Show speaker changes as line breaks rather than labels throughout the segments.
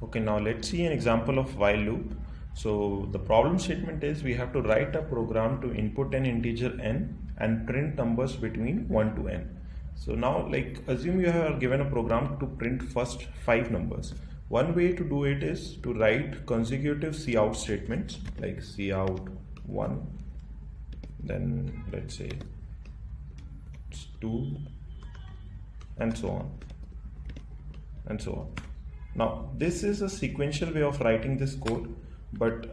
Okay, now let's see an example of while loop. So the problem statement is we have to write a program to input an integer n and print numbers between 1 to n. So now, like, assume you are given a program to print first 5 numbers. One way to do it is to write consecutive cout statements like cout 1, then let's say it's 2, and so on and so on. Now this is a sequential way of writing this code, but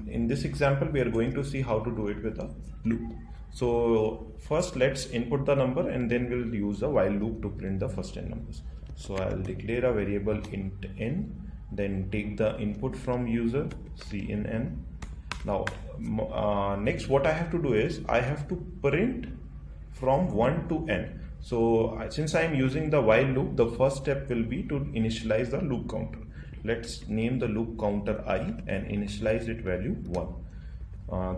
in this example we are going to see how to do it with a loop. So first let's input the number and then we'll use the while loop to print the first n numbers. So I'll declare a variable int n, then take the input from user cin n. Now next what I have to do is I have to print from 1 to n. So since I am using the while loop, the first step will be to initialize the loop counter. Let's name the loop counter I and initialize it value 1.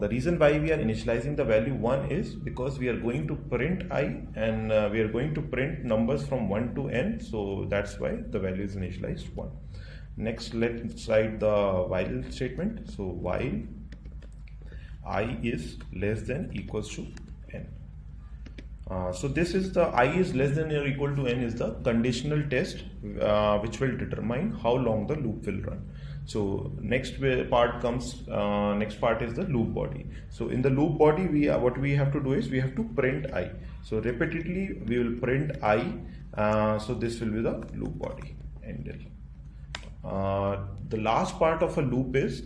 The reason why we are initializing the value 1 is because we are going to print I and we are going to print numbers from 1 to n. So that's why the value is initialized 1. Next, let's write the while statement. So while I is less than equals to n. So this is the I is less than or equal to n is the conditional test which will determine how long the loop will run. So next part comes, next part is the loop body. So in the loop body, what we have to do is we have to print I. So repeatedly we will print I. So this will be the loop body end. The last part of a loop is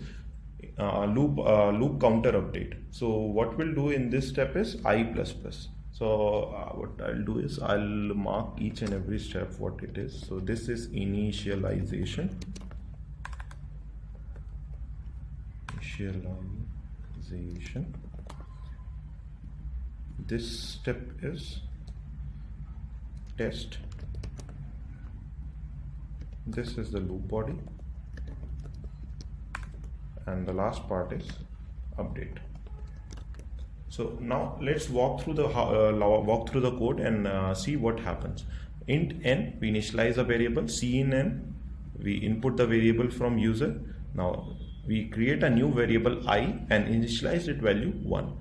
loop counter update. So what we'll do in this step is I plus plus. So what I'll do is I'll mark each and every step what it is. So this is initialization. This step is test. This is the loop body, and the last part is update. So now let's walk through the code and see what happens. Int n, we initialize a variable. Cin n, we input the variable from user. Now we create a new variable I and initialize it value 1.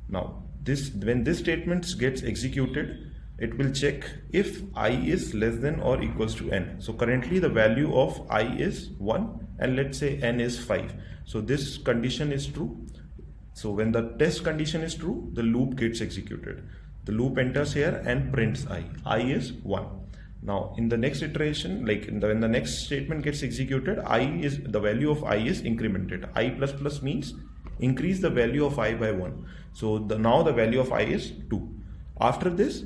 Now when this statement gets executed, it will check if I is less than or equals to n. So currently the value of I is 1 and let's say n is 5. So this condition is true. So when the test condition is true, the loop gets executed. The loop enters here and prints I. I is 1. Now in the next iteration, like when the next statement gets executed, the value of I is incremented. I plus plus means increase the value of I by 1. So now the value of I is 2. After this,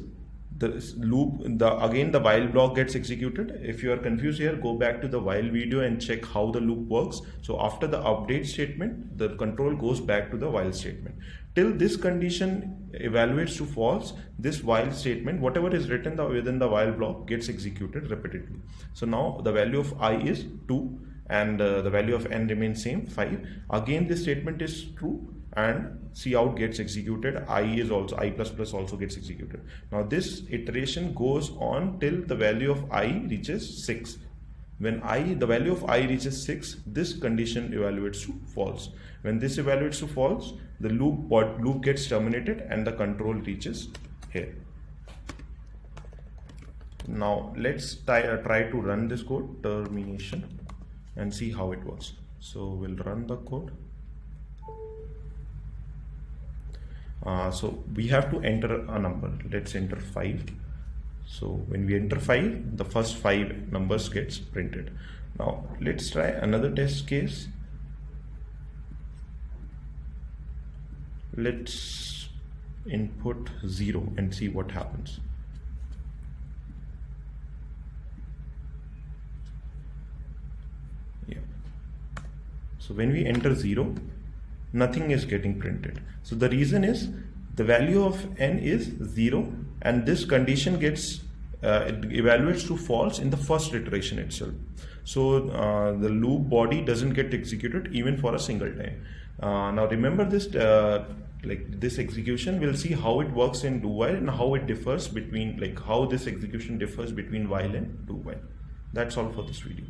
again the while block gets executed. If you are confused here, go back to the while video and check how the loop works. So after the update statement, the control goes back to the while statement. Till this condition evaluates to false, this while statement, whatever is written within the while block, gets executed repeatedly. So now the value of I is 2 and the value of n remains same, 5. Again this statement is true and cout gets executed. I plus plus also gets executed. Now this iteration goes on till the value of I reaches 6. When the value of I reaches 6, this condition evaluates to false. When this evaluates to false, the loop gets terminated and the control reaches here. Now let's try to run this code, termination, and see how it works. So we'll run the code. So we have to enter a number. Let's enter 5. So when we enter 5, the first 5 numbers gets printed. Now let's try another test case. Let's input 0 and see what happens. Yeah. So when we enter 0, nothing is getting printed. So the reason is the value of n is 0 and this condition gets it evaluates to false in the first iteration itself. So the loop body doesn't get executed even for a single time. Now remember this like this execution, we'll see how it works in do while and how it differs between, like how this execution differs between while and do while. That's all for this video.